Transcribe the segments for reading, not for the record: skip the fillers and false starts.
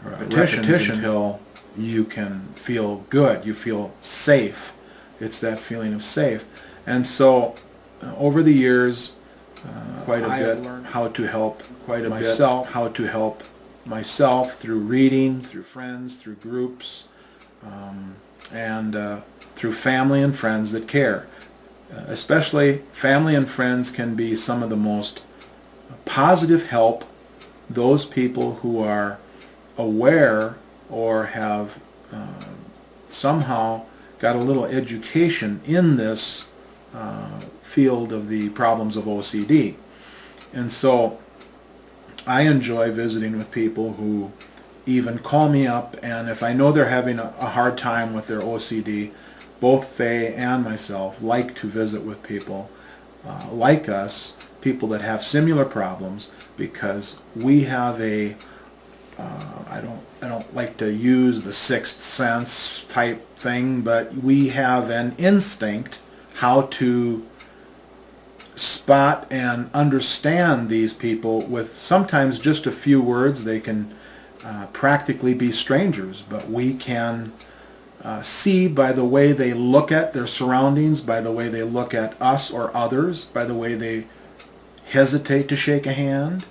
repetitions until you can feel good, you feel safe. It's that feeling of safe. And so over the years, quite a bit how to help myself through reading, through friends, through groups, and through family and friends that care. Especially family and friends can be some of the most positive help. Those people who are aware or have somehow got a little education in this field of the problems of OCD. And so I enjoy visiting with people who even call me up, and if I know they're having a hard time with their OCD, both Faye and myself like to visit with people like us, people that have similar problems, because we have a I don't like to use the sixth sense type thing, but we have an instinct how to spot and understand these people with sometimes just a few words. They can practically be strangers, but we can see by the way they look at their surroundings, by the way they look at us or others, by the way they hesitate to shake a hand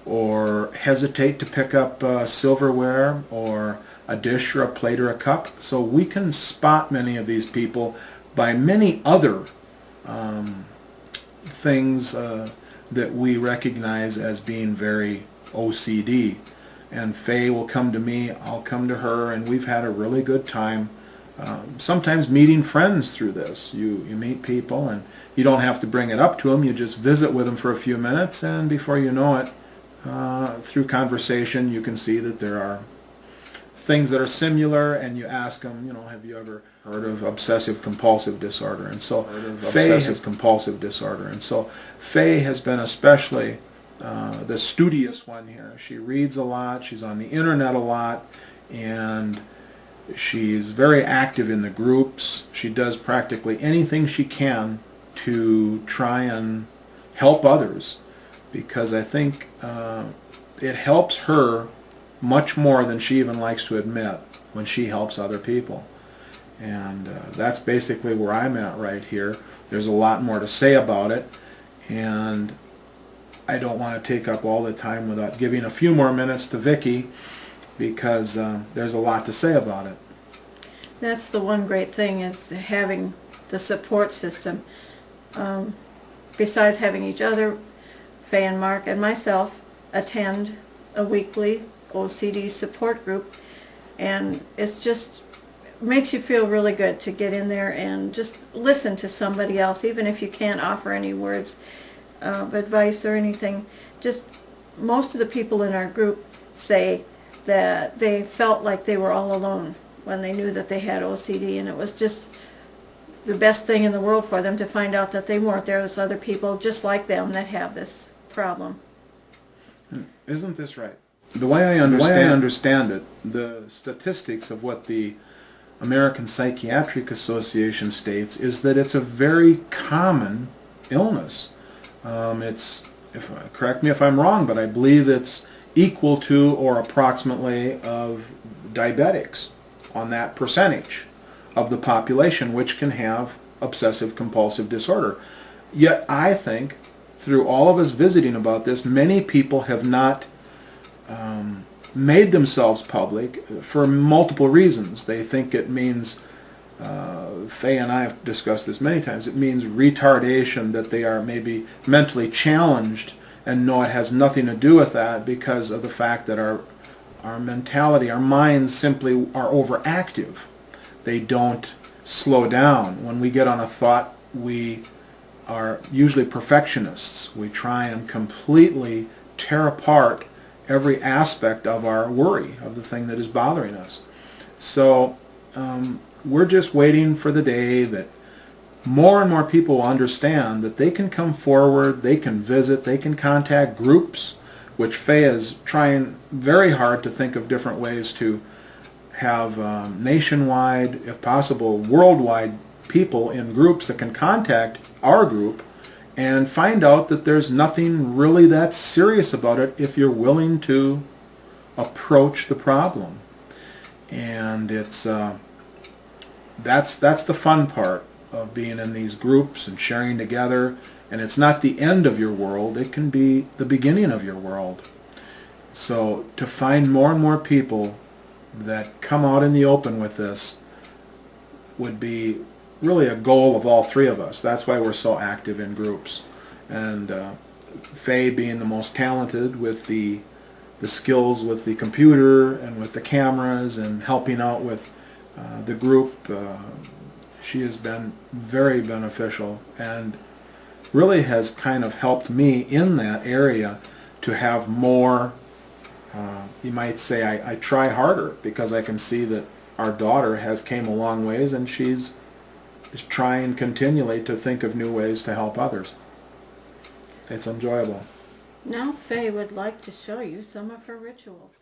or hesitate to pick up silverware or a dish or a plate or a cup. So we can spot many of these people by many other things that we recognize as being very OCD. And Faye will come to me, I'll come to her, and we've had a really good time. Sometimes meeting friends through this. You meet people and you don't have to bring it up to them, you just visit with them for a few minutes, and before you know it, through conversation you can see that there are things that are similar, and you ask them, you know, have you ever heard of obsessive compulsive disorder? And so Faye has been especially the studious one here. She reads a lot, she's on the internet a lot, and she's very active in the groups. She does practically anything she can to try and help others, because I think it helps her much more than she even likes to admit when she helps other people. And that's basically where I'm at right here. There's a lot more to say about it, and I don't want to take up all the time without giving a few more minutes to Vicki, because there's a lot to say about it. That's the one great thing, is having the support system. Besides having each other, Faye and Mark and myself attend a weekly OCD support group, and it's just makes you feel really good to get in there and just listen to somebody else, even if you can't offer any words of advice or anything. Just most of the people in our group say that they felt like they were all alone when they knew that they had OCD, and it was just the best thing in the world for them to find out that they weren't. There was other people just like them that have this problem. Isn't this right? The way I understand it, the statistics of what the American Psychiatric Association states is that it's a very common illness. Correct me if I'm wrong, but I believe it's equal to or approximately of diabetics on that percentage of the population which can have obsessive compulsive disorder. Yet I think through all of us visiting about this, many people have not made themselves public for multiple reasons. They think it means, Faye and I have discussed this many times, it means retardation, that they are maybe mentally challenged, and no, it has nothing to do with that, because of the fact that our mentality, our minds simply are overactive. They don't slow down. When we get on a thought, we are usually perfectionists. We try and completely tear apart every aspect of our worry, of the thing that is bothering us. So we're just waiting for the day that more and more people will understand that they can come forward, they can visit, they can contact groups, which Faye is trying very hard to think of different ways to have nationwide, if possible worldwide, people in groups that can contact our group and find out that there's nothing really that serious about it if you're willing to approach the problem. And it's that's the fun part of being in these groups and sharing together. And it's not the end of your world, it can be the beginning of your world. So to find more and more people that come out in the open with this would be really a goal of all three of us. That's why we're so active in groups. And Faye being the most talented with the skills with the computer and with the cameras and helping out with the group, she has been very beneficial and really has kind of helped me in that area to have more, you might say I try harder, because I can see that our daughter has came a long ways, and she's trying continually to think of new ways to help others. It's enjoyable. Now Faye would like to show you some of her rituals.